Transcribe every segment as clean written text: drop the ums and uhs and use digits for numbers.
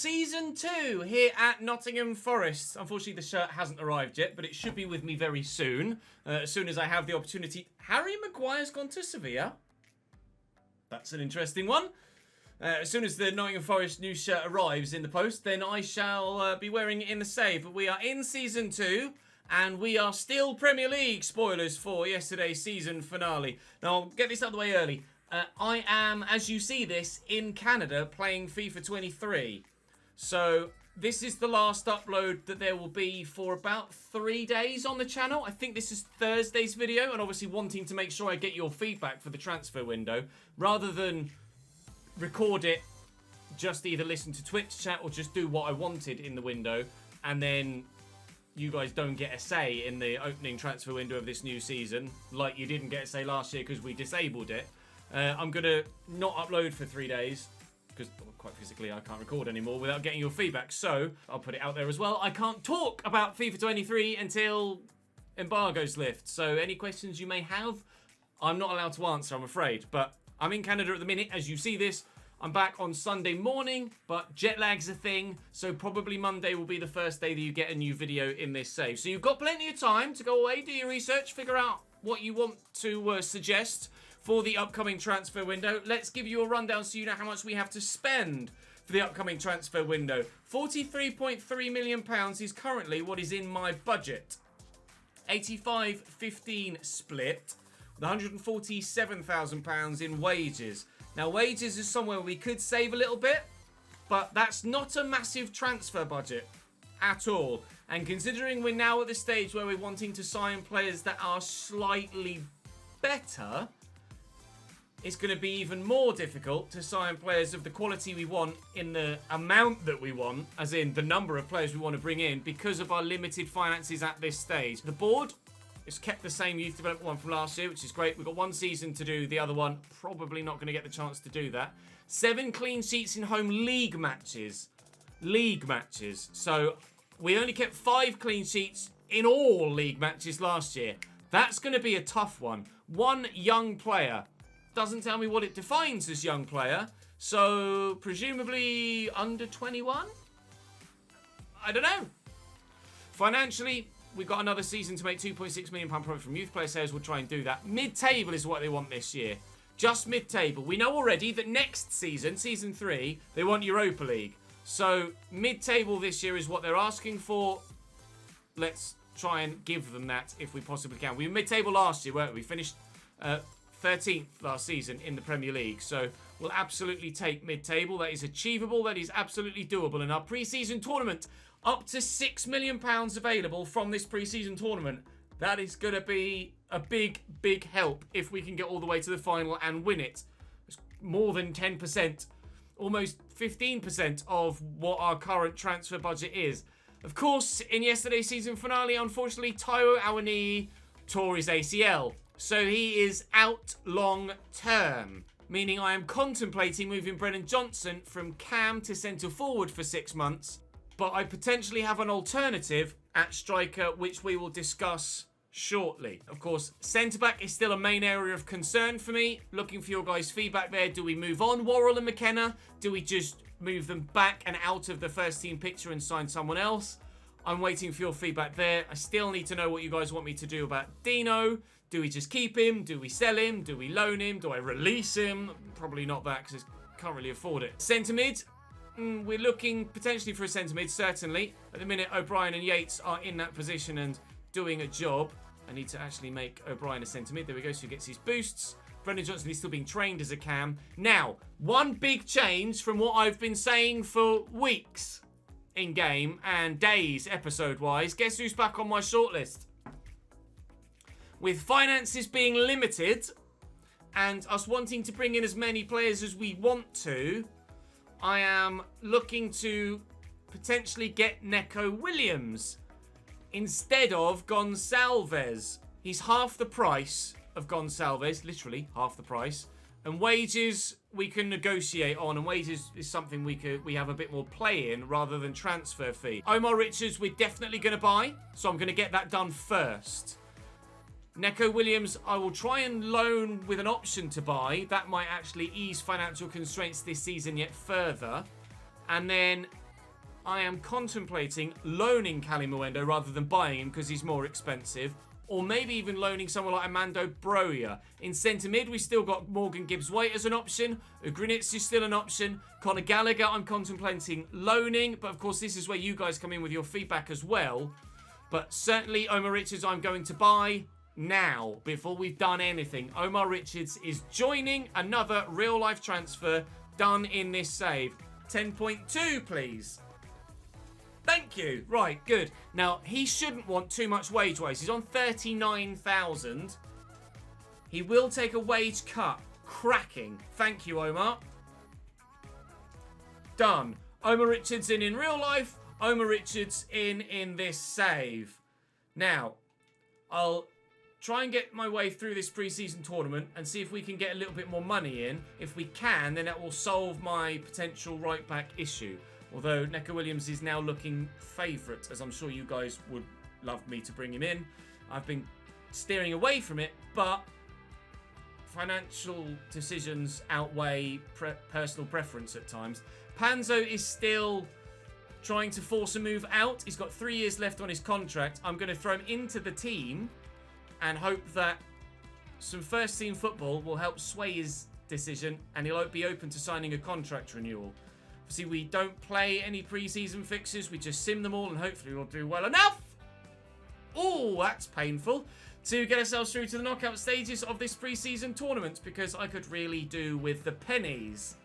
Season 2 here at Nottingham Forest. Unfortunately, the shirt hasn't arrived yet, but it should be with me very soon. As soon as I have the opportunity. Harry Maguire's gone to Sevilla. That's an interesting one. As soon as the Nottingham Forest new shirt arrives in the post, then I shall be wearing it in the save. But we are in Season 2, and we are still Premier League. Spoilers for yesterday's season finale. Now, I'll get this out of the way early. I am, as you see this, in Canada playing FIFA 23. So, this is the last upload that there will be for about 3 days on the channel. I think this is Thursday's video, and obviously wanting to make sure I get your feedback for the transfer window, rather than record it, just either listen to Twitch chat or just do what I wanted in the window, and then you guys don't get a say in the opening transfer window of this new season, like you didn't get a say last year because we disabled it. I'm going to not upload for 3 days, because quite physically I can't record anymore without getting your feedback. So, I'll put it out there as well. I can't talk about FIFA 23 until embargoes lift. So, any questions you may have, I'm not allowed to answer, I'm afraid. But I'm in Canada at the minute, as you see this. I'm back on Sunday morning, but jet lag's a thing, so probably Monday will be the first day that you get a new video in this save. So you've got plenty of time to go away, do your research, figure out what you want to suggest for the upcoming transfer window. Let's give you a rundown so you know how much we have to spend for the upcoming transfer window. £43.3 million is currently what is in my budget. 85-15 split, with £147,000 in wages. Now, wages is somewhere we could save a little bit, but that's not a massive transfer budget at all. And considering we're now at the stage where we're wanting to sign players that are slightly better, it's going to be even more difficult to sign players of the quality we want in the amount that we want, as in the number of players we want to bring in, because of our limited finances at this stage. The board has kept the same youth development one from last year, which is great. We've got one season to do. The other one, probably not going to get the chance to do that. 7 clean sheets in home league matches. League matches. So we only kept 5 clean sheets in all league matches last year. That's going to be a tough one. One young player. Doesn't tell me what it defines as young player. So, presumably under 21? I don't know. Financially, we've got another season to make £2.6 million profit from youth player sales. We'll try and do that. Mid-table is what they want this year. Just mid-table. We know already that next season, Season 3, they want Europa League. So, mid-table this year is what they're asking for. Let's try and give them that if we possibly can. We were mid-table last year, weren't we? We finished 13th last season in the Premier League. So, we'll absolutely take mid-table. That is achievable. That is absolutely doable. In our pre-season tournament, up to £6 million available from this pre-season tournament. That is going to be a big, big help if we can get all the way to the final and win it. It's more than 10%, almost 15% of what our current transfer budget is. Of course, in yesterday's season finale, unfortunately, Taiwo Awoniyi tore his ACL. So he is out long term, meaning I am contemplating moving Brennan Johnson from cam to centre forward for 6 months. But I potentially have an alternative at striker, which we will discuss shortly. Of course, centre-back is still a main area of concern for me. Looking for your guys' feedback there. Do we move on Worrell and McKenna? Do we just move them back and out of the first team picture and sign someone else? I'm waiting for your feedback there. I still need to know what you guys want me to do about Dino. Do we just keep him? Do we sell him? Do we loan him? Do I release him? Probably not that, because I can't really afford it. Centre mid. We're looking potentially for a centre mid, certainly. At the minute, O'Brien and Yates are in that position and doing a job. I need to actually make O'Brien a centre mid. There we go, so he gets his boosts. Brendan Johnson is still being trained as a cam. Now, one big change from what I've been saying for weeks in game and days episode-wise. Guess who's back on my shortlist? With finances being limited and us wanting to bring in as many players as we want to, I am looking to potentially get Neco Williams instead of Gonçalves. He's half the price of Gonçalves, literally half the price. And wages we can negotiate on, and wages is something we have a bit more play in rather than transfer fee. Omar Richards we're definitely going to buy, so I'm going to get that done first. Neco Williams, I will try and loan with an option to buy. That might actually ease financial constraints this season yet further. And then I am contemplating loaning Cali Muendo rather than buying him because he's more expensive. Or maybe even loaning someone like Amando Broja. In centre mid, we still got Morgan Gibbs-White as an option. Ugrinitz is still an option. Conor Gallagher, I'm contemplating loaning. But of course, this is where you guys come in with your feedback as well. But certainly, Omar Richards, I'm going to buy now, before we've done anything. Omar Richards is joining another real-life transfer done in this save. 10.2, please. Thank you. Right, good. Now, he shouldn't want too much wage-wise. He's on 39,000. He will take a wage cut. Cracking. Thank you, Omar. Done. Omar Richards in real life. Omar Richards in this save. Now, I'll try and get my way through this pre-season tournament and see if we can get a little bit more money in. If we can, then that will solve my potential right-back issue. Although Neco Williams is now looking favourite, as I'm sure you guys would love me to bring him in. I've been steering away from it, but financial decisions outweigh personal preference at times. Panzo is still trying to force a move out. He's got 3 years left on his contract. I'm going to throw him into the team and hope that some first-team football will help sway his decision and he'll be open to signing a contract renewal. See, we don't play any pre-season fixtures. We just sim them all and hopefully we'll do well enough. Oh, that's painful. To get ourselves through to the knockout stages of this pre-season tournament because I could really do with the pennies.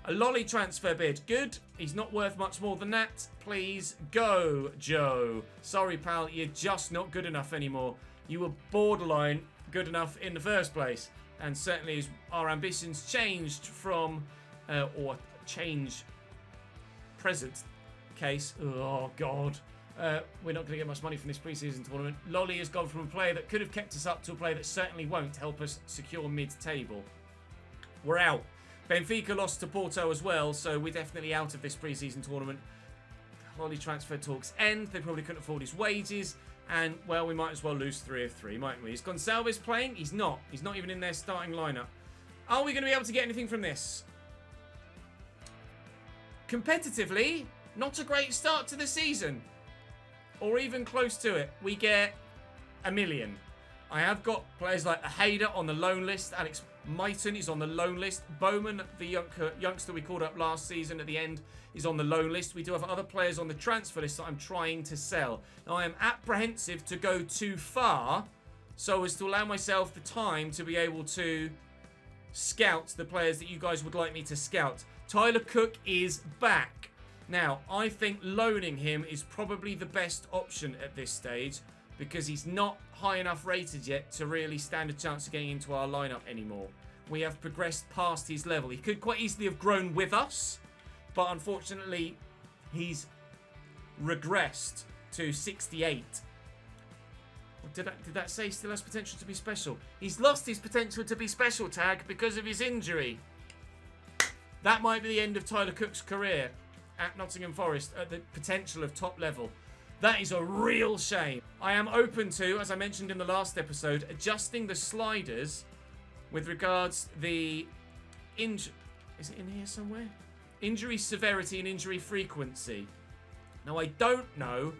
A lolly transfer bid. Good. He's not worth much more than that. Please go, Joe. Sorry, pal. You're just not good enough anymore. You were borderline good enough in the first place. And certainly as our ambitions changed from, or change present case. Oh, God. We're not going to get much money from this pre-season tournament. Lolly has gone from a player that could have kept us up to a player that certainly won't help us secure mid-table. We're out. Benfica lost to Porto as well, so we're definitely out of this pre-season tournament. Lolly transfer talks end. They probably couldn't afford his wages. And, well, we might as well lose 3 of 3, mightn't we? Is Gonçalves playing? He's not. He's not even in their starting lineup. Are we going to be able to get anything from this? Competitively, not a great start to the season. Or even close to it. We get $1 million. I have got players like Hayder on the loan list. Alex Mighton is on the loan list. Bowman, the youngster we called up last season at the end, is on the loan list. We do have other players on the transfer list that I'm trying to sell. Now, I am apprehensive to go too far so as to allow myself the time to be able to scout the players that you guys would like me to scout. Tyler Cook is back. Now, I think loaning him is probably the best option at this stage because he's not high enough rated yet to really stand a chance of getting into our lineup anymore. We have progressed past his level. He could quite easily have grown with us, but unfortunately, he's regressed to 68. Did that say still has potential to be special? He's lost his potential to be special tag because of his injury. That might be the end of Tyler Cook's career at Nottingham Forest at the potential of top level. That is a real shame. I am open to, as I mentioned in the last episode, adjusting the sliders with regards the is it in here somewhere? Injury severity and injury frequency. Now, I don't know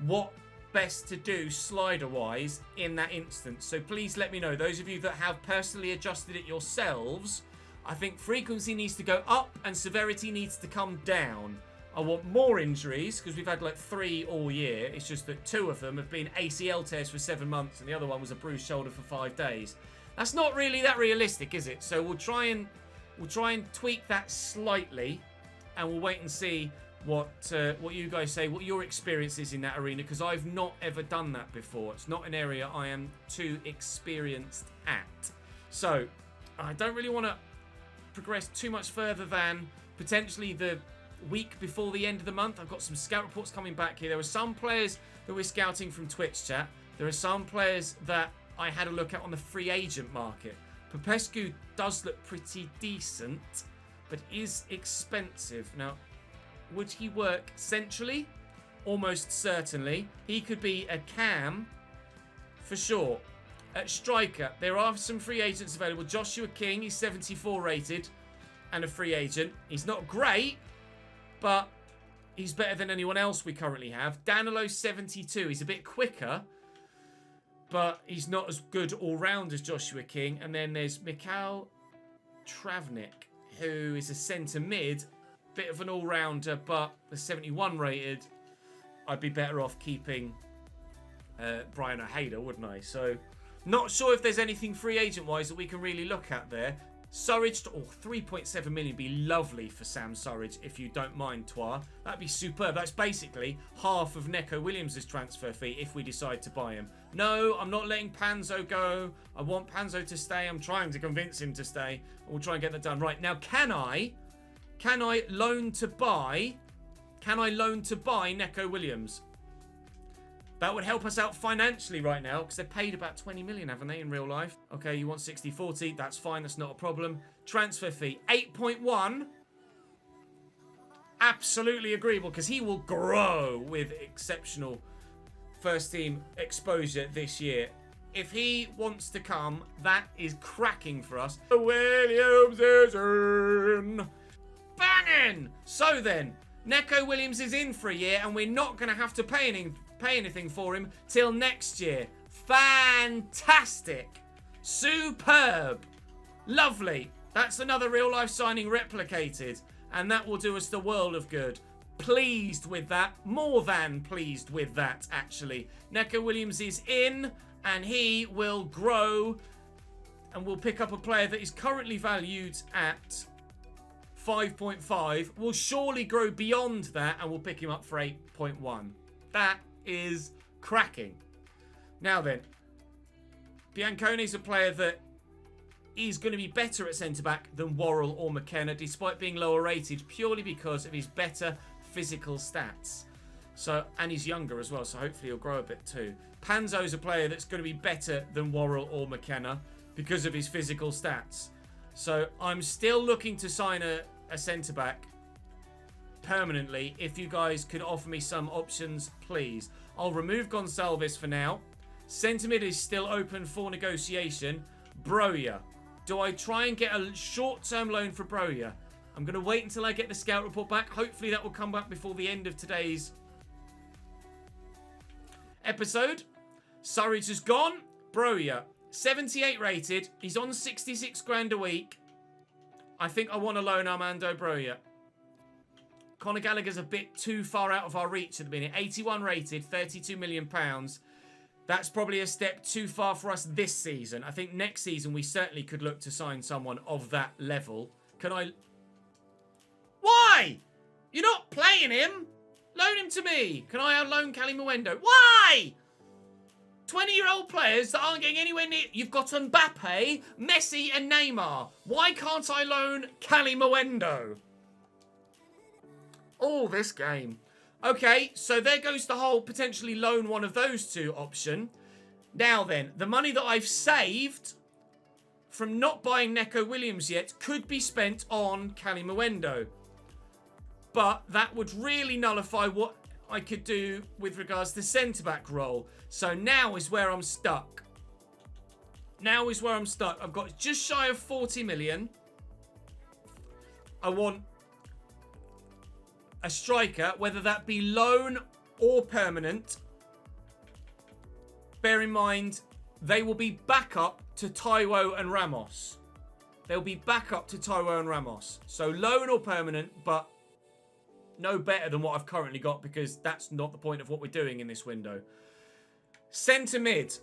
what best to do slider-wise in that instance. So please let me know. Those of you that have personally adjusted it yourselves, I think frequency needs to go up and severity needs to come down. I want more injuries because we've had like 3 all year. It's just that 2 of them have been ACL tears for 7 months and the other one was a bruised shoulder for 5 days. That's not really that realistic, is it? So we'll try and tweak that slightly, and we'll wait and see what you guys say, what your experience is in that arena, because I've not ever done that before. It's not an area I am too experienced at. So I don't really want to progress too much further than potentially the week before the end of the month. I've got some scout reports coming back here. There are some players that we're scouting from Twitch chat. There are some players that I had a look at on the free agent market. Popescu does look pretty decent, but is expensive. Now, would he work centrally? Almost certainly. He could be a cam for sure. At striker, there are some free agents available. Joshua King, he's 74 rated and a free agent. He's not great, but he's better than anyone else we currently have. Danilo, 72. He's a bit quicker, but he's not as good all-round as Joshua King. And then there's Mikhail Travnik, who is a centre mid. Bit of an all-rounder, but the 71 rated. I'd be better off keeping Brian Ojeda, wouldn't I? So, not sure if there's anything free agent-wise that we can really look at there. Surridge, 3.7 million be lovely for Sam Surridge, if you don't mind, Twa. That'd be superb. That's basically half of Neco Williams' transfer fee if we decide to buy him. No, I'm not letting Panzo go. I want Panzo to stay. I'm trying to convince him to stay. We'll try and get that done. Right, now can I loan to buy Neco Williams? That would help us out financially right now, because they've paid about 20 million, haven't they, in real life? Okay, you want 60-40. That's fine. That's not a problem. Transfer fee, 8.1. Absolutely agreeable, because he will grow with exceptional first-team exposure this year. If he wants to come, that is cracking for us. Williams is in. Banging! So then, Neco Williams is in for a year, and we're not going to have to pay anything for him till next year. Fantastic. Superb. Lovely. That's another real-life signing replicated, and that will do us the world of good. Pleased with that. More than pleased with that, actually. Neco Williams is in, and he will grow, and we'll pick up a player that is currently valued at 5.5. We'll surely grow beyond that, and we'll pick him up for 8.1. That is cracking. Now then, Biancone's a player that is going to be better at centre-back than Worrell or McKenna, despite being lower rated, purely because of his better physical stats. So, and he's younger as well, so hopefully he'll grow a bit too. Panzo's a player that's going to be better than Worrell or McKenna because of his physical stats. So I'm still looking to sign a centre-back permanently. If you guys could offer me some options, please. I'll remove Gonsalves for now. Centre mid is still open for negotiation. Broja. Do I try and get a short-term loan for Broja? I'm going to wait until I get the scout report back. Hopefully that will come back before the end of today's episode. Surridge is gone. Broja. 78 rated. He's on 66 grand a week. I think I want to loan Armando Broja. Conor Gallagher's a bit too far out of our reach at the minute. 81 rated, £32 million. That's probably a step too far for us this season. I think next season we certainly could look to sign someone of that level. Can I... Why? You're not playing him. Loan him to me. Can I loan Cali Mwendo? Why? 20-year-old players that aren't getting anywhere near... You've got Mbappe, Messi and Neymar. Why can't I loan Cali Mwendo? Oh, this game. Okay, so there goes the whole potentially loan one of those two option. Now then, the money that I've saved from not buying Neco Williams yet could be spent on Cali Mwendo. But that would really nullify what I could do with regards to centre-back role. So now is where I'm stuck. Now is where I'm stuck. I've got just shy of 40 million. I want a striker, whether that be loan or permanent. Bear in mind, they will be backup to Taiwo and Ramos. They'll be backup to Taiwo and Ramos. So loan or permanent, but no better than what I've currently got, because that's not the point of what we're doing in this window. Centre mid.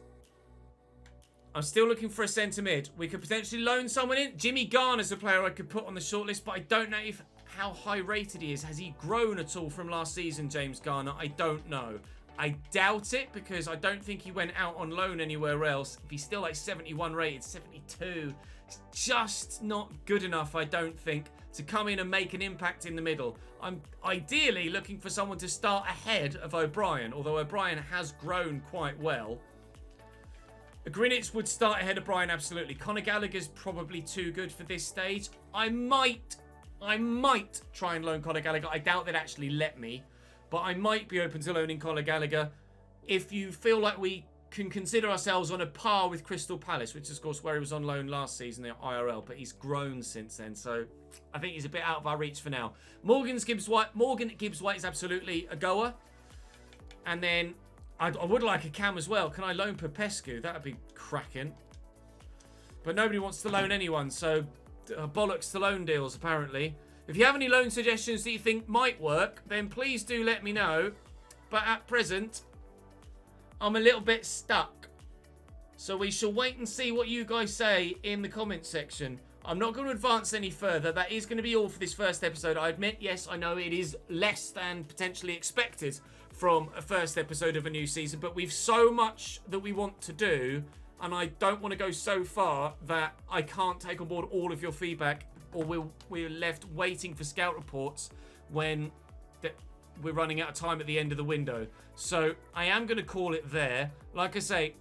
I'm still looking for a centre mid. We could potentially loan someone in. Jimmy Garner's a player I could put on the shortlist, but I don't know how high rated he is. Has he grown at all from last season, James Garner? I don't know. I doubt it, because I don't think he went out on loan anywhere else. If he's still like 71 rated, 72, it's just not good enough, I don't think, to come in and make an impact in the middle. I'm ideally looking for someone to start ahead of O'Brien, although O'Brien has grown quite well. Greenwich would start ahead of Bryan, absolutely. Conor Gallagher's probably too good for this stage. I might try and loan Conor Gallagher. I doubt they'd actually let me, but I might be open to loaning Conor Gallagher. If you feel like we can consider ourselves on a par with Crystal Palace, which is, of course, where he was on loan last season at IRL, but he's grown since then, so I think he's a bit out of our reach for now. Morgan Gibbs White is absolutely a goer. And then I would like a cam as well. Can I loan Popescu? That would be cracking. But nobody wants to loan anyone, so bollocks to loan deals, apparently. If you have any loan suggestions that you think might work, then please do let me know. But at present, I'm a little bit stuck. So we shall wait and see what you guys say in the comments section. I'm not going to advance any further. That is going to be all for this first episode. I admit, yes, I know it is less than potentially expected from a first episode of a new season, but we've so much that we want to do, and I don't want to go so far that I can't take on board all of your feedback, or we're left waiting for scout reports when we're running out of time at the end of the window. So I am going to call it there. Like I say,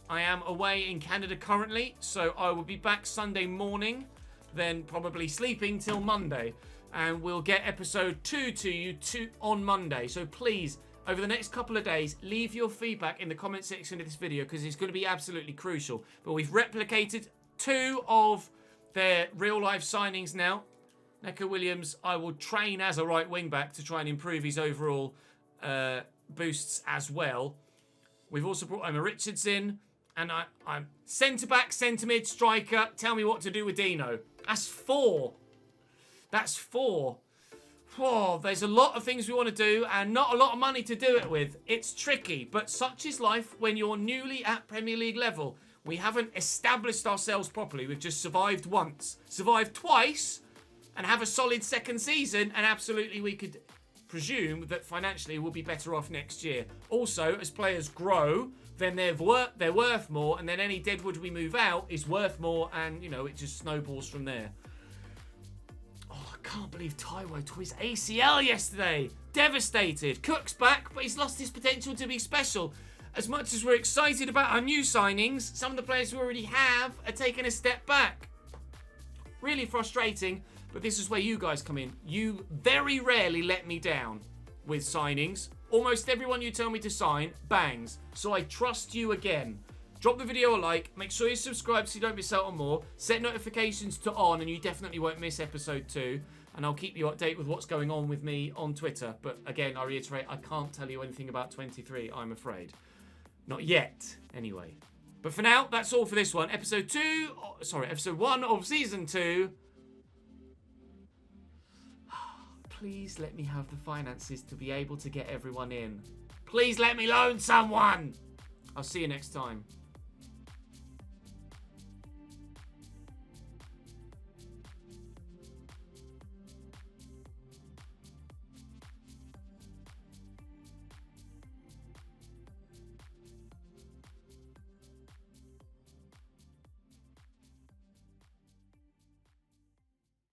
I am away in Canada currently, so I will be back Sunday morning, then probably sleeping till Monday, and we'll get episode 2 to you on Monday. So please, over the next couple of days, leave your feedback in the comment section of this video, because it's going to be absolutely crucial. But we've replicated 2 of their real-life signings now. Neco Williams, I will train as a right wing-back to try and improve his overall boosts as well. We've also brought Emma Richards in. And I'm centre-back, centre-mid, striker. Tell me what to do with Dino. That's 4. That's 4. Whoa, there's a lot of things we want to do and not a lot of money to do it with. It's tricky, but such is life when you're newly at Premier League level. We haven't established ourselves properly. We've just survived once, survived twice, and have a solid second season, and absolutely we could presume that financially we'll be better off next year. Also, as players grow, then they're worth more, and then any deadwood we move out is worth more, and, you know, it just snowballs from there. Oh, I can't believe Taiwo tore his ACL yesterday. Devastated. Cook's back, but he's lost his potential to be special. As much as we're excited about our new signings, some of the players we already have are taking a step back. Really frustrating, but this is where you guys come in. You very rarely let me down with signings. Almost everyone you tell me to sign bangs. So I trust you again. Drop the video a like. Make sure you subscribe so you don't miss out on more. Set notifications to on and you definitely won't miss episode 2. And I'll keep you updated with what's going on with me on Twitter. But again, I reiterate, I can't tell you anything about 23, I'm afraid. Not yet, anyway. But for now, that's all for this one. Episode 1 of Season 2. Please let me have the finances to be able to get everyone in. Please let me loan someone. I'll see you next time.